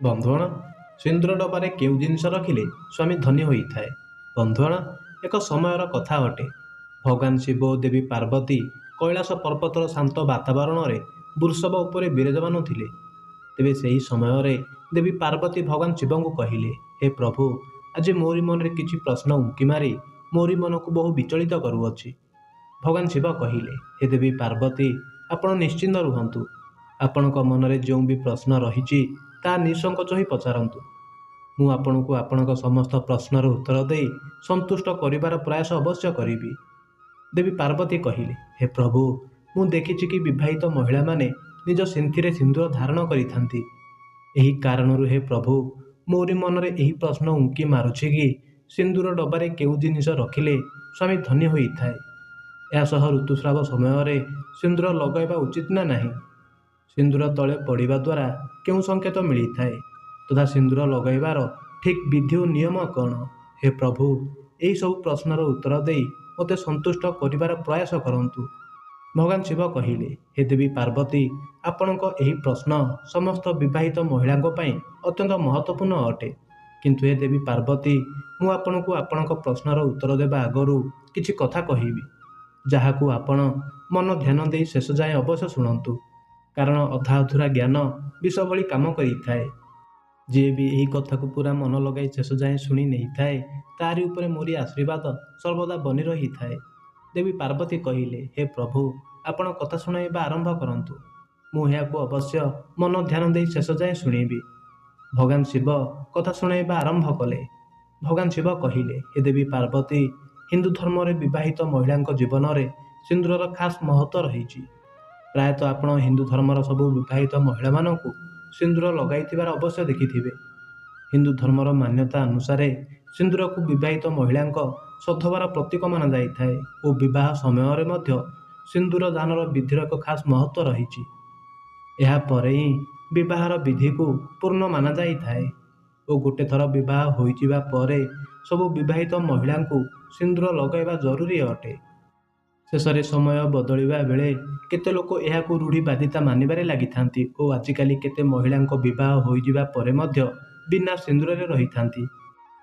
ବନ୍ଧୁଗଣ, ସିନ୍ଦୁର ଡବାରେ କେଉଁ ଜିନିଷ ରଖିଲେ ସ୍ୱାମୀ ଧନ୍ୟ ହୋଇଥାଏ? ବନ୍ଧୁଗଣ, ଏକ ସମୟର କଥା ଅଟେ। ଭଗବାନ ଶିବ ଓ ଦେବୀ ପାର୍ବତୀ କୈଳାସ ପର୍ବତର ଶାନ୍ତ ବାତାବରଣରେ ବୃଷଭ ଉପରେ ବିରାଜମାନ ଥିଲେ। ତେବେ ସେହି ସମୟରେ ଦେବୀ ପାର୍ବତୀ ଭଗବାନ ଶିବଙ୍କୁ କହିଲେ, ହେ ପ୍ରଭୁ, ଆଜି ମୋରି ମନରେ କିଛି ପ୍ରଶ୍ନ ଉଙ୍କି ମାରି ମୋରି ମନକୁ ବହୁ ବିଚଳିତ କରୁଅଛି। ଭଗବାନ ଶିବ କହିଲେ, ହେ ଦେବୀ ପାର୍ବତୀ, ଆପଣ ନିଶ୍ଚିନ୍ତ ରୁହନ୍ତୁ। ଆପଣଙ୍କ ମନରେ ଯେଉଁ ବି ପ୍ରଶ୍ନ ରହିଛି ତାହା ନିଃସଙ୍କୋଚ ହୋଇ ପଚାରନ୍ତୁ। ମୁଁ ଆପଣଙ୍କୁ ଆପଣଙ୍କ ସମସ୍ତ ପ୍ରଶ୍ନର ଉତ୍ତର ଦେଇ ସନ୍ତୁଷ୍ଟ କରିବାର ପ୍ରୟାସ ଅବଶ୍ୟ କରିବି। ଦେବୀ ପାର୍ବତୀ କହିଲେ, ହେ ପ୍ରଭୁ, ମୁଁ ଦେଖିଛି କି ବିବାହିତ ମହିଳାମାନେ ନିଜ ସିନ୍ଥିରେ ସିନ୍ଦୁର ଧାରଣ କରିଥାନ୍ତି। ଏହି କାରଣରୁ ହେ ପ୍ରଭୁ, ମୋରି ମନରେ ଏହି ପ୍ରଶ୍ନ ଉଙ୍କି ମାରୁଛି କି ସିନ୍ଦୁର ଡବାରେ କେଉଁ ଜିନିଷ ରଖିଲେ ସ୍ୱାମୀ ଧନ୍ୟ ହୋଇଥାଏ। ଏହା ସହ ଋତୁସ୍ରାବ ସମୟରେ ସିନ୍ଦୁର ଲଗାଇବା ଉଚିତ ନା ନାହିଁ? ସିନ୍ଦୁର ତଳେ ପଡ଼ିବା ଦ୍ୱାରା କେଉଁ ସଂକେତ ମିଳିଥାଏ ତଥା ସିନ୍ଦୁର ଲଗାଇବାର ଠିକ୍ ବିଧି ଓ ନିୟମ କ'ଣ? ହେ ପ୍ରଭୁ, ଏହିସବୁ ପ୍ରଶ୍ନର ଉତ୍ତର ଦେଇ ମୋତେ ସନ୍ତୁଷ୍ଟ କରିବାର ପ୍ରୟାସ କରନ୍ତୁ। ଭଗବାନ ଶିବ କହିଲେ, ହେ ଦେବୀ ପାର୍ବତୀ, ଆପଣଙ୍କ ଏହି ପ୍ରଶ୍ନ ସମସ୍ତ ବିବାହିତ ମହିଳାଙ୍କ ପାଇଁ ଅତ୍ୟନ୍ତ ମହତ୍ତ୍ୱପୂର୍ଣ୍ଣ ଅଟେ। କିନ୍ତୁ ହେ ଦେବୀ ପାର୍ବତୀ, ମୁଁ ଆପଣଙ୍କୁ ଆପଣଙ୍କ ପ୍ରଶ୍ନର ଉତ୍ତର ଦେବା ଆଗରୁ କିଛି କଥା କହିବି, ଯାହାକୁ ଆପଣ ମନ ଧ୍ୟାନ ଦେଇ ଶେଷ ଯାଏଁ ଅବଶ୍ୟ ଶୁଣନ୍ତୁ। କାରଣ ଅଧା ଅଧୁରା ଜ୍ଞାନ ବିଷ ଭଳି କାମ କରିଥାଏ। ଯିଏ ବି ଏହି କଥାକୁ ପୁରା ମନ ଲଗାଇ ଶେଷ ଯାଏଁ ଶୁଣି ନେଇଥାଏ, ତାରି ଉପରେ ମୋରି ଆଶୀର୍ବାଦ ସର୍ବଦା ବନି ରହିଥାଏ। ଦେବୀ ପାର୍ବତୀ କହିଲେ, ହେ ପ୍ରଭୁ, ଆପଣ କଥା ଶୁଣାଇବା ଆରମ୍ଭ କରନ୍ତୁ। ମୁଁ ଏହାକୁ ଅବଶ୍ୟ ମନ ଧ୍ୟାନ ଦେଇ ଶେଷ ଯାଏଁ ଶୁଣିବି। ଭଗବାନ ଶିବ କଥା ଶୁଣାଇବା ଆରମ୍ଭ କଲେ। ଭଗବାନ ଶିବ କହିଲେ, ହେ ଦେବୀ ପାର୍ବତୀ, ହିନ୍ଦୁ ଧର୍ମରେ ବିବାହିତ ମହିଳାଙ୍କ ଜୀବନରେ ସିନ୍ଦୁରର ଖାସ୍ ମହତ୍ତ୍ୱ ରହିଛି। ପ୍ରାୟତଃ ଆପଣ ହିନ୍ଦୁ ଧର୍ମର ସବୁ ବିବାହିତ ମହିଳାମାନଙ୍କୁ ସିନ୍ଦୁର ଲଗାଇଥିବାର ଅବଶ୍ୟ ଦେଖିଥିବେ। ହିନ୍ଦୁ ଧର୍ମର ମାନ୍ୟତା ଅନୁସାରେ ସିନ୍ଦୁରକୁ ବିବାହିତ ମହିଳାଙ୍କ ସଦ୍ଭାବର ପ୍ରତୀକ ମାନାଯାଇଥାଏ ଓ ବିବାହ ସମୟରେ ମଧ୍ୟ ସିନ୍ଦୁର ଦାନର ବିଧିର ଏକ ଖାସ୍ ମହତ୍ତ୍ୱ ରହିଛି। ଏହାପରେ ହିଁ ବିବାହର ବିଧିକୁ ପୂର୍ଣ୍ଣ ମାନାଯାଇଥାଏ ଓ ଗୋଟେ ଥର ବିବାହ ହୋଇଯିବା ପରେ ସବୁ ବିବାହିତ ମହିଳାଙ୍କୁ ସିନ୍ଦୁର ଲଗାଇବା ଜରୁରୀ ଅଟେ। ଶେଷରେ ସମୟ ବଦଳିବା ବେଳେ କେତେ ଲୋକ ଏହାକୁ ରୂଢ଼ିବାଦିତା ମାନିବାରେ ଲାଗିଥାନ୍ତି ଓ ଆଜିକାଲି କେତେ ମହିଳାଙ୍କ ବିବାହ ହୋଇଯିବା ପରେ ମଧ୍ୟ ବିନା ସିନ୍ଦୁରରେ ରହିଥାନ୍ତି।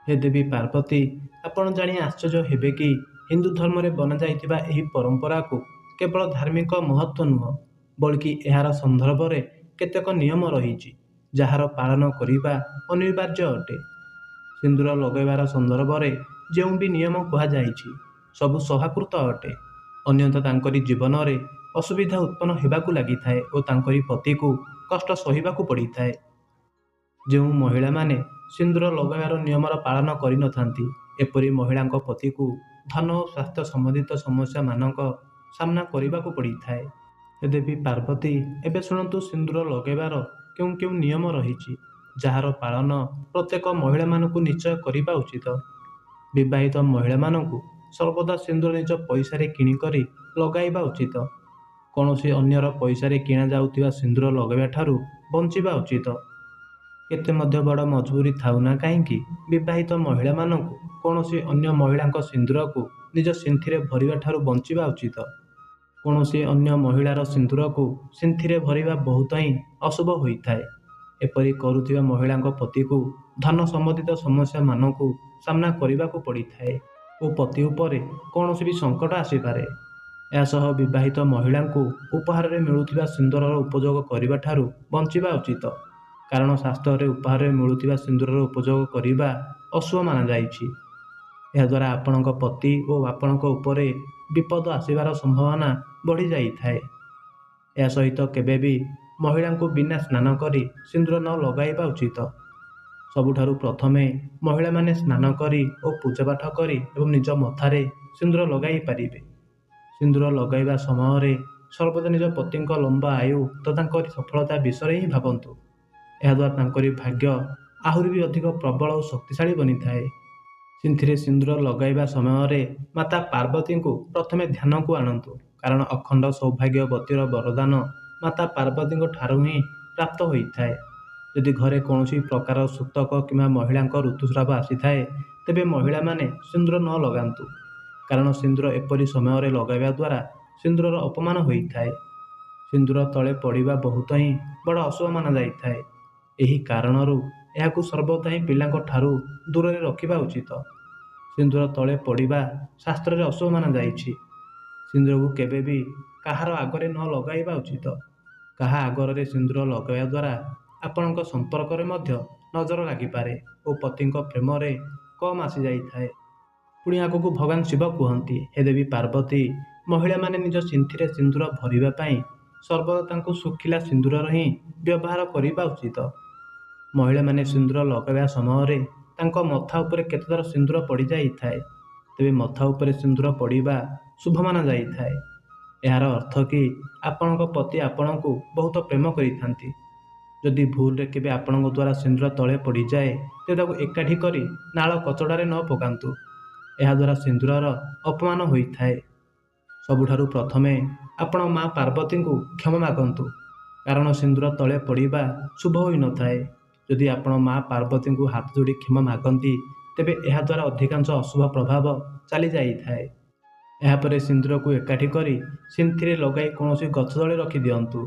ହେ ଦେବୀ ପାର୍ବତୀ, ଆପଣ ଜାଣି ଆଶ୍ଚର୍ଯ୍ୟ ହେବେ କି ହିନ୍ଦୁ ଧର୍ମରେ ବନାଯାଇଥିବା ଏହି ପରମ୍ପରାକୁ କେବଳ ଧାର୍ମିକ ମହତ୍ତ୍ୱ ନୁହଁ, ବଲ୍କି ଏହାର ସନ୍ଦର୍ଭରେ କେତେକ ନିୟମ ରହିଛି, ଯାହାର ପାଳନ କରିବା ଅନିବାର୍ଯ୍ୟ ଅଟେ। ସିନ୍ଦୁର ଲଗାଇବାର ସନ୍ଦର୍ଭରେ ଯେଉଁ ବି ନିୟମ କୁହାଯାଇଛି, ସବୁ ସହାକୃତ ଅଟେ। ଅନ୍ୟଥା ତାଙ୍କରି ଜୀବନରେ ଅସୁବିଧା ଉତ୍ପନ୍ନ ହେବାକୁ ଲାଗିଥାଏ ଓ ତାଙ୍କରି ପତିକୁ କଷ୍ଟ ସହିବାକୁ ପଡ଼ିଥାଏ। ଯେଉଁ ମହିଳାମାନେ ସିନ୍ଦୁର ଲଗାଇବାର ନିୟମର ପାଳନ କରିନଥାନ୍ତି, ଏପରି ମହିଳାଙ୍କ ପତିକୁ ଧନ ଓ ସ୍ୱାସ୍ଥ୍ୟ ସମ୍ବନ୍ଧିତ ସମସ୍ୟାମାନଙ୍କ ସାମ୍ନା କରିବାକୁ ପଡ଼ିଥାଏ। ହେ ଦେବୀ ପାର୍ବତୀ, ଏବେ ଶୁଣନ୍ତୁ ସିନ୍ଦୁର ଲଗାଇବାର କେଉଁ କେଉଁ ନିୟମ ରହିଛି, ଯାହାର ପାଳନ ପ୍ରତ୍ୟେକ ମହିଳାମାନଙ୍କୁ ନିଶ୍ଚୟ କରିବା ଉଚିତ। ବିବାହିତ ମହିଳାମାନଙ୍କୁ ସର୍ବଦା ସିନ୍ଦୁର ନିଜ ପଇସାରେ କିଣିକରି ଲଗାଇବା ଉଚିତ। କୌଣସି ଅନ୍ୟର ପଇସାରେ କିଣାଯାଉଥିବା ସିନ୍ଦୁର ଲଗାଇବା ଠାରୁ ବଞ୍ଚିବା ଉଚିତ। କେତେ ମଧ୍ୟ ବଡ଼ ମଜବୁରି ଥାଉ ନା କାହିଁକି, ବିବାହିତ ମହିଳାମାନଙ୍କୁ କୌଣସି ଅନ୍ୟ ମହିଳାଙ୍କ ସିନ୍ଦୁରକୁ ନିଜ ସିନ୍ଥିରେ ଭରିବା ଠାରୁ ବଞ୍ଚିବା ଉଚିତ। କୌଣସି ଅନ୍ୟ ମହିଳାର ସିନ୍ଦୁରକୁ ସିନ୍ଥିରେ ଭରିବା ବହୁତ ହିଁ ଅଶୁଭ ହୋଇଥାଏ। ଏପରି କରୁଥିବା ମହିଳାଙ୍କ ପତିକୁ ଧନ ସମ୍ବନ୍ଧିତ ସମସ୍ୟାମାନଙ୍କୁ ସାମ୍ନା କରିବାକୁ ପଡ଼ିଥାଏ ଓ ପତି ଉପରେ କୌଣସି ବି ସଙ୍କଟ ଆସିପାରେ। ଏହା ସହ ବିବାହିତ ମହିଳାଙ୍କୁ ଉପହାରରେ ମିଳୁଥିବା ସିନ୍ଦୁରର ଉପଯୋଗ କରିବା ଠାରୁ ବଞ୍ଚିବା ଉଚିତ। କାରଣ ଶାସ୍ତ୍ରରେ ଉପହାରରେ ମିଳୁଥିବା ସିନ୍ଦୁରର ଉପଯୋଗ କରିବା ଅଶୁଭ ମାନାଯାଇଛି। ଏହାଦ୍ୱାରା ଆପଣଙ୍କ ପତି ଓ ଆପଣଙ୍କ ଉପରେ ବିପଦ ଆସିବାର ସମ୍ଭାବନା ବଢ଼ିଯାଇଥାଏ। ଏହା ସହିତ କେବେ ବି ମହିଳାଙ୍କୁ ବିନା ସ୍ନାନ କରି ସିନ୍ଦୁର ନ ଲଗାଇବା ଉଚିତ। ସବୁଠାରୁ ପ୍ରଥମେ ମହିଳାମାନେ ସ୍ନାନ କରି ଓ ପୂଜାପାଠ କରି ଏବଂ ନିଜ ମଥାରେ ସିନ୍ଦୁର ଲଗାଇ ପାରିବେ। ସିନ୍ଦୁର ଲଗାଇବା ସମୟରେ ସର୍ବଦା ନିଜ ପତିଙ୍କ ଲମ୍ବା ଆୟୁ ତଥା ତାଙ୍କରି ସଫଳତା ବିଷୟରେ ହିଁ ଭାବନ୍ତୁ। ଏହାଦ୍ୱାରା ତାଙ୍କରି ଭାଗ୍ୟ ଆହୁରି ବି ଅଧିକ ପ୍ରବଳ ଓ ଶକ୍ତିଶାଳୀ ବନିଥାଏ। ସିନ୍ଥିରେ ସିନ୍ଦୁର ଲଗାଇବା ସମୟରେ ମାତା ପାର୍ବତୀଙ୍କୁ ପ୍ରଥମେ ଧ୍ୟାନକୁ ଆଣନ୍ତୁ, କାରଣ ଅଖଣ୍ଡ ସୌଭାଗ୍ୟବତୀର ବରଦାନ ମାତା ପାର୍ବତୀଙ୍କ ଠାରୁ ହିଁ ପ୍ରାପ୍ତ ହୋଇଥାଏ। ଯଦି ଘରେ କୌଣସି ପ୍ରକାର ସୂତକ କିମ୍ବା ମହିଳାଙ୍କ ଋତୁସ୍ରାବ ଆସିଥାଏ, ତେବେ ମହିଳାମାନେ ସିନ୍ଦୁର ନ ଲଗାନ୍ତୁ, କାରଣ ସିନ୍ଦୁର ଏପରି ସମୟରେ ଲଗାଇବା ଦ୍ୱାରା ସିନ୍ଦୁରର ଅପମାନ ହୋଇଥାଏ। ସିନ୍ଦୁର ତଳେ ପଡ଼ିବା ବହୁତ ହିଁ ବଡ଼ ଅଶୁଭ ମାନାଯାଇଥାଏ। ଏହି କାରଣରୁ ଏହାକୁ ସର୍ବଦା ହିଁ ପିଲାଙ୍କ ଠାରୁ ଦୂରରେ ରଖିବା ଉଚିତ। ସିନ୍ଦୁର ତଳେ ପଡ଼ିବା ଶାସ୍ତ୍ରରେ ଅଶୁଭ ମାନାଯାଇଛି। ସିନ୍ଦୁରକୁ କେବେ ବି କାହାର ଆଗରେ ନ ଲଗାଇବା ଉଚିତ। କାହା ଆଗରେ ସିନ୍ଦୁର ଲଗାଇବା ଦ୍ୱାରା ଆପଣଙ୍କ ସମ୍ପର୍କରେ ମଧ୍ୟ ନଜର ଲାଗିପାରେ ଓ ପତିଙ୍କ ପ୍ରେମରେ କମ୍ ଆସିଯାଇଥାଏ। ପୁଣି ଆଗକୁ ଭଗବାନ ଶିବ କୁହନ୍ତି, ହେ ଦେବୀ ପାର୍ବତୀ, ମହିଳାମାନେ ନିଜ ସିନ୍ଥିରେ ସିନ୍ଦୁର ଭରିବା ପାଇଁ ସର୍ବଦା ତାଙ୍କୁ ଶୁଖିଲା ସିନ୍ଦୁରର ହିଁ ବ୍ୟବହାର କରିବା ଉଚିତ। ମହିଳାମାନେ ସିନ୍ଦୁର ଲଗାଇବା ସମୟରେ ତାଙ୍କ ମଥା ଉପରେ କେତେଥର ସିନ୍ଦୁର ପଡ଼ିଯାଇଥାଏ, ତେବେ ମଥା ଉପରେ ସିନ୍ଦୁର ପଡ଼ିବା ଶୁଭ ମାନାଯାଇଥାଏ। ଏହାର ଅର୍ଥ କି ଆପଣଙ୍କ ପତି ଆପଣଙ୍କୁ ବହୁତ ପ୍ରେମ କରିଥାନ୍ତି। ଯଦି ଭୁଲରେ କେବେ ଆପଣଙ୍କ ଦ୍ୱାରା ସିନ୍ଦୁର ତଳେ ପଡ଼ିଯାଏ, ତେବେ ତାକୁ ଏକାଠି କରି ନାଳ କଚଡ଼ାରେ ନ ପକାନ୍ତୁ। ଏହାଦ୍ୱାରା ସିନ୍ଦୁରର ଅପମାନ ହୋଇଥାଏ। ସବୁଠାରୁ ପ୍ରଥମେ ଆପଣ ମା ପାର୍ବତୀଙ୍କୁ କ୍ଷମା ମାଗନ୍ତୁ, କାରଣ ସିନ୍ଦୁର ତଳେ ପଡ଼ିବା ଶୁଭ ହୋଇନଥାଏ। ଯଦି ଆପଣ ମା ପାର୍ବତୀଙ୍କୁ ହାତ ଯୋଡ଼ି କ୍ଷମା ମାଗନ୍ତି, ତେବେ ଏହାଦ୍ୱାରା ଅଧିକାଂଶ ଅଶୁଭ ପ୍ରଭାବ ଚାଲିଯାଇଥାଏ। ଏହାପରେ ସିନ୍ଦୁରକୁ ଏକାଠି କରି ସିନ୍ଥିରେ ଲଗାଇ କୌଣସି ଗଛ ତଳେ ରଖିଦିଅନ୍ତୁ।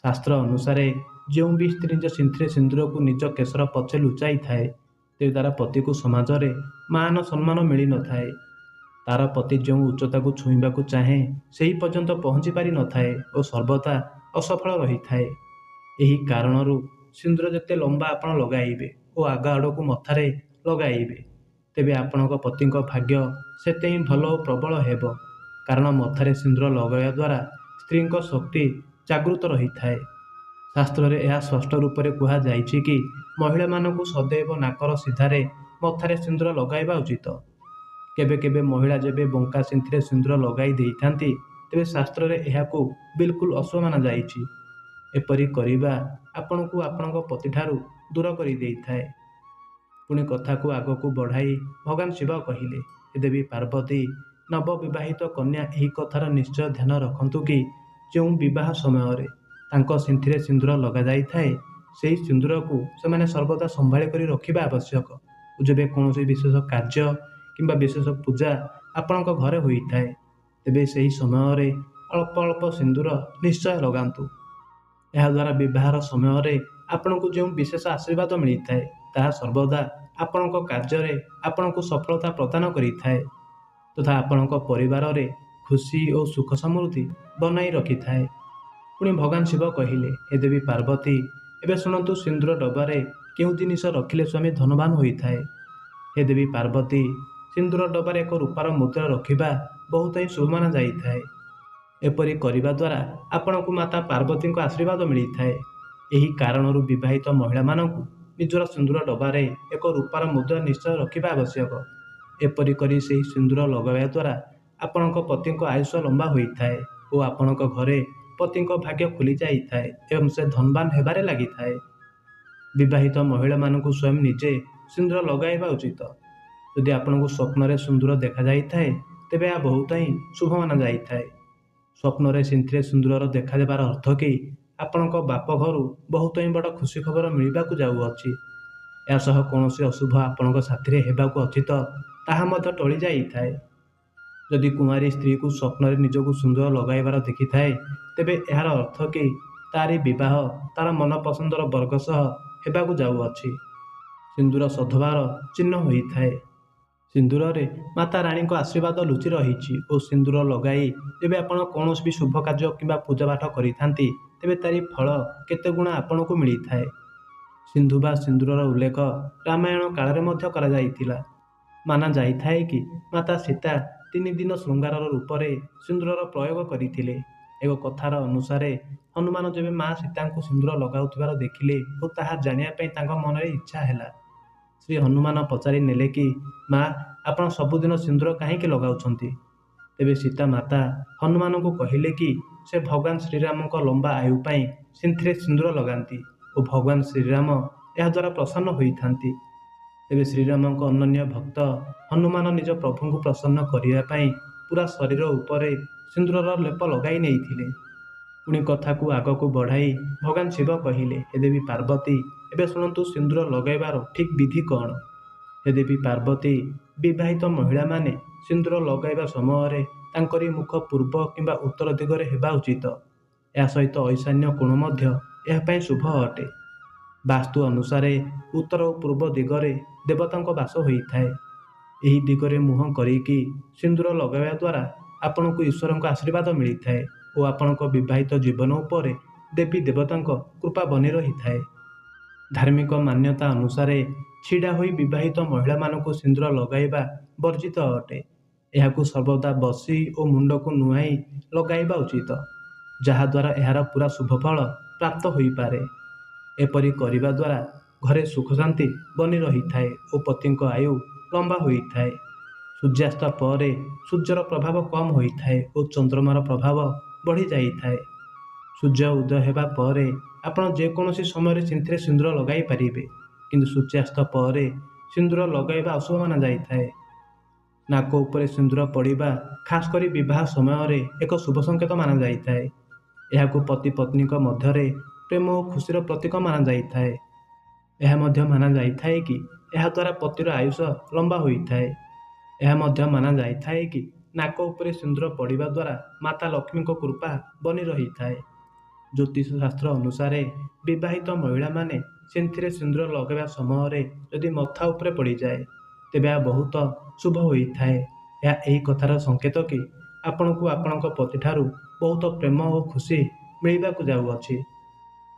ଶାସ୍ତ୍ର ଅନୁସାରେ ଯେଉଁ ବି ସ୍ତ୍ରୀ ନିଜ ସିନ୍ଥିରେ ସିନ୍ଦୁରକୁ ନିଜ କେଶର ପଛେ ଲୁଚାଇଥାଏ, ତେବେ ତାର ପତିକୁ ସମାଜରେ ମାନ ସମ୍ମାନ ମିଳିନଥାଏ। ତାର ପତି ଯେଉଁ ଉଚ୍ଚତାକୁ ଛୁଇଁବାକୁ ଚାହେଁ, ସେହି ପର୍ଯ୍ୟନ୍ତ ପହଞ୍ଚି ପାରିନଥାଏ ଓ ସର୍ବଦା ଅସଫଳ ରହିଥାଏ। ଏହି କାରଣରୁ ସିନ୍ଦୁର ଯେତେ ଲମ୍ବା ଆପଣ ଲଗାଇବେ ଓ ଆଗ ଆଡ଼କୁ ମଥାରେ ଲଗାଇବେ, ତେବେ ଆପଣଙ୍କ ପତିଙ୍କ ଭାଗ୍ୟ ସେତେ ହିଁ ଭଲ ଓ ପ୍ରବଳ ହେବ। କାରଣ ମଥାରେ ସିନ୍ଦୁର ଲଗାଇବା ଦ୍ୱାରା ସ୍ତ୍ରୀଙ୍କ ଶକ୍ତି ଜାଗୃତ ରହିଥାଏ। ଶାସ୍ତ୍ରରେ ଏହା ସ୍ପଷ୍ଟ ରୂପରେ କୁହାଯାଇଛି କି ମହିଳାମାନଙ୍କୁ ସଦୈବ ନାକର ସିଧାରେ ମଥାରେ ସିନ୍ଦୁର ଲଗାଇବା ଉଚିତ। କେବେ କେବେ ମହିଳା ଯେବେ ବଙ୍କା ସିନ୍ଥିରେ ସିନ୍ଦୁର ଲଗାଇ ଦେଇଥାନ୍ତି, ତେବେ ଶାସ୍ତ୍ରରେ ଏହାକୁ ବିଲକୁଲ ଅଶୁଭ ମାନାଯାଇଛି। ଏପରି କରିବା ଆପଣଙ୍କୁ ଆପଣଙ୍କ ପତିଠାରୁ ଦୂର କରିଦେଇଥାଏ। ପୁଣି କଥାକୁ ଆଗକୁ ବଢ଼ାଇ ଭଗବାନ ଶିବ କହିଲେ, ହେ ଦେବୀ ପାର୍ବତୀ, ନବବିବାହିତ କନ୍ୟା ଏହି କଥାର ନିଶ୍ଚୟ ଧ୍ୟାନ ରଖନ୍ତୁ କି ଯେଉଁ ବିବାହ ସମୟରେ ତାଙ୍କ ସିନ୍ଥିରେ ସିନ୍ଦୁର ଲଗାଯାଇଥାଏ, ସେହି ସିନ୍ଦୁରକୁ ସେମାନେ ସର୍ବଦା ସମ୍ଭାଳି କରି ରଖିବା ଆବଶ୍ୟକ। ଯେବେ କୌଣସି ବିଶେଷ କାର୍ଯ୍ୟ କିମ୍ବା ବିଶେଷ ପୂଜା ଆପଣଙ୍କ ଘରେ ହୋଇଥାଏ, ତେବେ ସେହି ସମୟରେ ଅଳ୍ପ ଅଳ୍ପ ସିନ୍ଦୁର ନିଶ୍ଚୟ ଲଗାନ୍ତୁ। ଏହାଦ୍ୱାରା ବିବାହର ସମୟରେ ଆପଣଙ୍କୁ ଯେଉଁ ବିଶେଷ ଆଶୀର୍ବାଦ ମିଳିଥାଏ, ତାହା ସର୍ବଦା ଆପଣଙ୍କ କାର୍ଯ୍ୟରେ ଆପଣଙ୍କୁ ସଫଳତା ପ୍ରଦାନ କରିଥାଏ ତଥା ଆପଣଙ୍କ ପରିବାରରେ ଖୁସି ଓ ସୁଖ ସମୃଦ୍ଧି ବନାଇ ରଖିଥାଏ। ପୁଣି ଭଗବାନ ଶିବ କହିଲେ, ହେ ଦେବୀ ପାର୍ବତୀ, ଏବେ ଶୁଣନ୍ତୁ ସିନ୍ଦୁର ଡବାରେ କେଉଁ ଜିନିଷ ରଖିଲେ ସ୍ୱାମୀ ଧନବାନ ହୋଇଥାଏ। ହେ ଦେବୀ ପାର୍ବତୀ, ସିନ୍ଦୁର ଡବାରେ ଏକ ରୂପାର ମୁଦ୍ରା ରଖିବା ବହୁତ ହିଁ ଶୁଭ ମାନାଯାଇଥାଏ। ଏପରି କରିବା ଦ୍ୱାରା ଆପଣଙ୍କୁ ମାତା ପାର୍ବତୀଙ୍କ ଆଶୀର୍ବାଦ ମିଳିଥାଏ। ଏହି କାରଣରୁ ବିବାହିତ ମହିଳାମାନଙ୍କୁ ନିଜର ସିନ୍ଦୁର ଡବାରେ ଏକ ରୂପାର ମୁଦ୍ରା ନିଶ୍ଚୟ ରଖିବା ଆବଶ୍ୟକ। ଏପରି କରି ସେହି ସିନ୍ଦୁର ଲଗାଇବା ଦ୍ୱାରା ଆପଣଙ୍କ ପତିଙ୍କ ଆୟୁଷ ଲମ୍ବା ହୋଇଥାଏ ଓ ଆପଣଙ୍କ ଘରେ ପତିଙ୍କ ଭାଗ୍ୟ ଖୋଲି ଯାଇଥାଏ ଏବଂ ସେ ଧନବାନ ହେବାରେ ଲାଗିଥାଏ। ବିବାହିତ ମହିଳାମାନଙ୍କୁ ସ୍ୱୟଂ ନିଜେ ସିନ୍ଦୁର ଲଗାଇବା ଉଚିତ। ଯଦି ଆପଣଙ୍କୁ ସ୍ୱପ୍ନରେ ସିନ୍ଦୁର ଦେଖାଯାଇଥାଏ, ତେବେ ଏହା ବହୁତ ହିଁ ଶୁଭ ମାନାଯାଇଥାଏ। ସ୍ୱପ୍ନରେ ସିନ୍ଥିରେ ସିନ୍ଦୁରର ଦେଖାଦେବାର ଅର୍ଥ କି ଆପଣଙ୍କ ବାପ ଘରୁ ବହୁତ ହିଁ ବଡ଼ ଖୁସି ଖବର ମିଳିବାକୁ ଯାଉଅଛି। ଏହା ସହ କୌଣସି ଅଶୁଭ ଆପଣଙ୍କ ସାଥିରେ ହେବାକୁ ଅଛି ତ ତାହା ମଧ୍ୟ ଟଳି ଯାଇଥାଏ। ଯଦି କୁମାରୀ ସ୍ତ୍ରୀକୁ ସ୍ୱପ୍ନରେ ନିଜକୁ ସିନ୍ଦୁର ଲଗାଇବାର ଦେଖିଥାଏ, ତେବେ ଏହାର ଅର୍ଥ କି ତାରି ବିବାହ ତାର ମନପସନ୍ଦର ବର୍ଗ ସହ ହେବାକୁ ଯାଉଅଛି। ସିନ୍ଦୁର ସଦ୍ଭାବର ଚିହ୍ନ ହୋଇଥାଏ। ସିନ୍ଦୁରରେ ମାତା ରାଣୀଙ୍କ ଆଶୀର୍ବାଦ ଲୁଚି ରହିଛି ଓ ସିନ୍ଦୁର ଲଗାଇ ଯେବେ ଆପଣ କୌଣସି ବି ଶୁଭ କାର୍ଯ୍ୟ କିମ୍ବା ପୂଜାପାଠ କରିଥାନ୍ତି, ତେବେ ତାରି ଫଳ କେତେ ଗୁଣା ଆପଣଙ୍କୁ ମିଳିଥାଏ। ସିନ୍ଧୁ ବା ସିନ୍ଦୁରର ଉଲ୍ଲେଖ ରାମାୟଣ କାଳରେ ମଧ୍ୟ କରାଯାଇଥିଲା। ମାନା ଯାଇଥାଏ କି ମାତା ସୀତା 3 ଦିନ ଶୃଙ୍ଗାରର ରୂପରେ ସିନ୍ଦୁରର ପ୍ରୟୋଗ କରିଥିଲେ। ଏକ କଥାର ଅନୁସାରେ ହନୁମାନ ଯେବେ ମା ସୀତାଙ୍କୁ ସିନ୍ଦୁର ଲଗାଉଥିବାର ଦେଖିଲେ ଓ ତାହା ଜାଣିବା ପାଇଁ ତାଙ୍କ ମନରେ ଇଚ୍ଛା ହେଲା, ଶ୍ରୀ ହନୁମାନ ପଚାରି ନେଲେ କି ମା, ଆପଣ ସବୁଦିନ ସିନ୍ଦୁର କାହିଁକି ଲଗାଉଛନ୍ତି? ତେବେ ସୀତା ମାତା ହନୁମାନଙ୍କୁ କହିଲେ କି ସେ ଭଗବାନ ଶ୍ରୀରାମଙ୍କ ଲମ୍ବା ଆୟୁ ପାଇଁ ସିନ୍ଥିରେ ସିନ୍ଦୁର ଲଗାନ୍ତି ଓ ଭଗବାନ ଶ୍ରୀରାମ ଏହାଦ୍ୱାରା ପ୍ରସନ୍ନ ହୋଇଥାନ୍ତି। ତେବେ ଶ୍ରୀରାମଙ୍କ ଅନନ୍ୟ ଭକ୍ତ ହନୁମାନ ନିଜ ପ୍ରଭୁଙ୍କୁ ପ୍ରସନ୍ନ କରିବା ପାଇଁ ପୁରା ଶରୀର ଉପରେ ସିନ୍ଦୁରର ଲେପ ଲଗାଇ ନେଇଥିଲେ। ପୁଣି କଥାକୁ ଆଗକୁ ବଢ଼ାଇ ଭଗବାନ ଶିବ କହିଲେ, ହେ ଦେବୀ ପାର୍ବତୀ, ଏବେ ଶୁଣନ୍ତୁ ସିନ୍ଦୁର ଲଗାଇବାର ଠିକ୍ ବିଧି କ'ଣ? ହେ ଦେବୀ ପାର୍ବତୀ, ବିବାହିତ ମହିଳାମାନେ ସିନ୍ଦୁର ଲଗାଇବା ସମୟରେ ତାଙ୍କରି ମୁଖ ପୂର୍ବ କିମ୍ବା ଉତ୍ତର ଦିଗରେ ହେବା ଉଚିତ। ଏହା ସହିତ ଈଶାନ୍ୟ କୋଣ ମଧ୍ୟ ଏହା ପାଇଁ ଶୁଭ ଅଟେ। ବାସ୍ତୁ ଅନୁସାରେ ଉତ୍ତର ଓ ପୂର୍ବ ଦିଗରେ ଦେବତାଙ୍କ ବାସ ହୋଇଥାଏ। ଏହି ଦିଗରେ ମୁହଁ କରିକି ସିନ୍ଦୁର ଲଗାଇବା ଦ୍ୱାରା ଆପଣଙ୍କୁ ଈଶ୍ୱରଙ୍କ ଆଶୀର୍ବାଦ ମିଳିଥାଏ ଓ ଆପଣଙ୍କ ବିବାହିତ ଜୀବନ ଉପରେ ଦେବୀ ଦେବତାଙ୍କ କୃପା ବନି ରହିଥାଏ। ଧାର୍ମିକ ମାନ୍ୟତା ଅନୁସାରେ ଛିଡ଼ା ହୋଇ ବିବାହିତ ମହିଳାମାନଙ୍କୁ ସିନ୍ଦୁର ଲଗାଇବା ବର୍ଜିତ ଅଟେ। ଏହାକୁ ସର୍ବଦା ବସି ଓ ମୁଣ୍ଡକୁ ନୁଆଁଇ ଲଗାଇବା ଉଚିତ, ଯାହାଦ୍ୱାରା ଏହାର ପୁରା ଶୁଭଫଳ ପ୍ରାପ୍ତ ହୋଇପାରେ। ଏପରି କରିବା ଦ୍ୱାରା ଘରେ ସୁଖ ଶାନ୍ତି ବନି ରହିଥାଏ ଓ ପତିଙ୍କ ଆୟୁ ଲମ୍ବା ହୋଇଥାଏ। ସୂର୍ଯ୍ୟାସ୍ତ ପରେ ସୂର୍ଯ୍ୟର ପ୍ରଭାବ କମ୍ ହୋଇଥାଏ ଓ ଚନ୍ଦ୍ରମାର ପ୍ରଭାବ ବଢ଼ି ଯାଇଥାଏ। ସୂର୍ଯ୍ୟ ଉଦୟ ହେବା ପରେ ଆପଣ ଯେକୌଣସି ସମୟରେ ସେଥିରେ ସିନ୍ଦୁର ଲଗାଇ ପାରିବେ, କିନ୍ତୁ ସୂର୍ଯ୍ୟାସ୍ତ ପରେ ସିନ୍ଦୁର ଲଗାଇବା ଅଶୁଭ ମାନାଯାଇଥାଏ। ନାକ ଉପରେ ସିନ୍ଦୁର ପଡ଼ିବା ଖାସ୍ କରି ବିବାହ ସମୟରେ ଏକ ଶୁଭ ସଂକେତ ମାନାଯାଇଥାଏ। ଏହାକୁ ପତି ପତ୍ନୀଙ୍କ ମଧ୍ୟରେ ପ୍ରେମ ଓ ଖୁସିର ପ୍ରତୀକ ମାନାଯାଇଥାଏ। ଏହା ମଧ୍ୟ ମାନାଯାଇଥାଏ କି ଏହାଦ୍ୱାରା ପତିର ଆୟୁଷ ଲମ୍ବା ହୋଇଥାଏ। ଏହା ମଧ୍ୟ ମାନାଯାଇଥାଏ କି ନାକ ଉପରେ ସିନ୍ଦୁର ପଡ଼ିବା ଦ୍ୱାରା ମାତା ଲକ୍ଷ୍ମୀଙ୍କ କୃପା ବନି ରହିଥାଏ। ଜ୍ୟୋତିଷ ଶାସ୍ତ୍ର ଅନୁସାରେ ବିବାହିତ ମହିଳାମାନେ ସେଥିରେ ସିନ୍ଦୁର ଲଗାଇବା ସମୟରେ ଯଦି ମଥା ଉପରେ ପଡ଼ିଯାଏ, ତେବେ ଏହା ବହୁତ ଶୁଭ ହୋଇଥାଏ। ଏହା ଏହି କଥାର ସଂକେତ କି ଆପଣଙ୍କୁ ଆପଣଙ୍କ ପତିଠାରୁ ବହୁତ ପ୍ରେମ ଓ ଖୁସି ମିଳିବାକୁ ଯାଉଅଛି।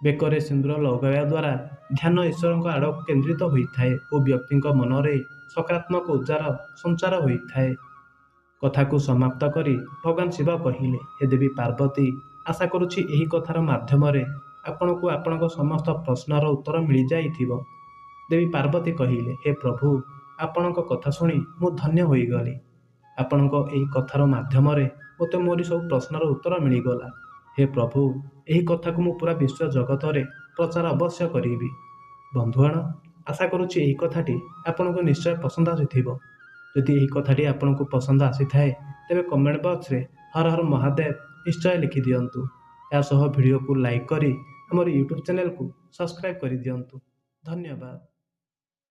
ବେକରେ ସିନ୍ଦୁର ଲଗାଇବା ଦ୍ୱାରା ଧ୍ୟାନ ଈଶ୍ୱରଙ୍କ ଆଡ଼କୁ କେନ୍ଦ୍ରିତ ହୋଇଥାଏ ଓ ବ୍ୟକ୍ତିଙ୍କ ମନରେ ସକାରାତ୍ମକ ଉର୍ଜାର ସଞ୍ଚାର ହୋଇଥାଏ। କଥାକୁ ସମାପ୍ତ କରି ଭଗବାନ ଶିବ କହିଲେ, ହେ ଦେବୀ ପାର୍ବତୀ, ଆଶା କରୁଛି ଏହି କଥାର ମାଧ୍ୟମରେ ଆପଣଙ୍କୁ ଆପଣଙ୍କ ସମସ୍ତ ପ୍ରଶ୍ନର ଉତ୍ତର ମିଳିଯାଇଥିବ। ଦେବୀ ପାର୍ବତୀ କହିଲେ, ହେ ପ୍ରଭୁ, ଆପଣଙ୍କ କଥା ଶୁଣି ମୁଁ ଧନ୍ୟ ହୋଇଗଲି। ଆପଣଙ୍କ ଏହି କଥାର ମାଧ୍ୟମରେ ମୋତେ ମୋରି ସବୁ ପ୍ରଶ୍ନର ଉତ୍ତର ମିଳିଗଲା। ହେ ପ୍ରଭୁ, ଏହି କଥାକୁ ମୁଁ ପୁରା ବିଶ୍ୱ ଜଗତରେ ପ୍ରଚାର ଅବଶ୍ୟ କରିବି। ବନ୍ଧୁଗଣ, ଆଶା କରୁଛି ଏହି କଥାଟି ଆପଣଙ୍କୁ ନିଶ୍ଚୟ ପସନ୍ଦ ଆସିଥିବ। ଯଦି ଏହି କଥାଟି ଆପଣଙ୍କୁ ପସନ୍ଦ ଆସିଥାଏ, ତେବେ କମେଣ୍ଟ ବକ୍ସରେ ହର ହର ମହାଦେବ ନିଶ୍ଚୟ ଲେଖିଦିଅନ୍ତୁ। ଏହା ସହ ଭିଡ଼ିଓକୁ ଲାଇକ୍ କରି ଆମର ୟୁଟ୍ୟୁବ୍ ଚ୍ୟାନେଲକୁ ସବସ୍କ୍ରାଇବ୍ କରିଦିଅନ୍ତୁ। ଧନ୍ୟବାଦ।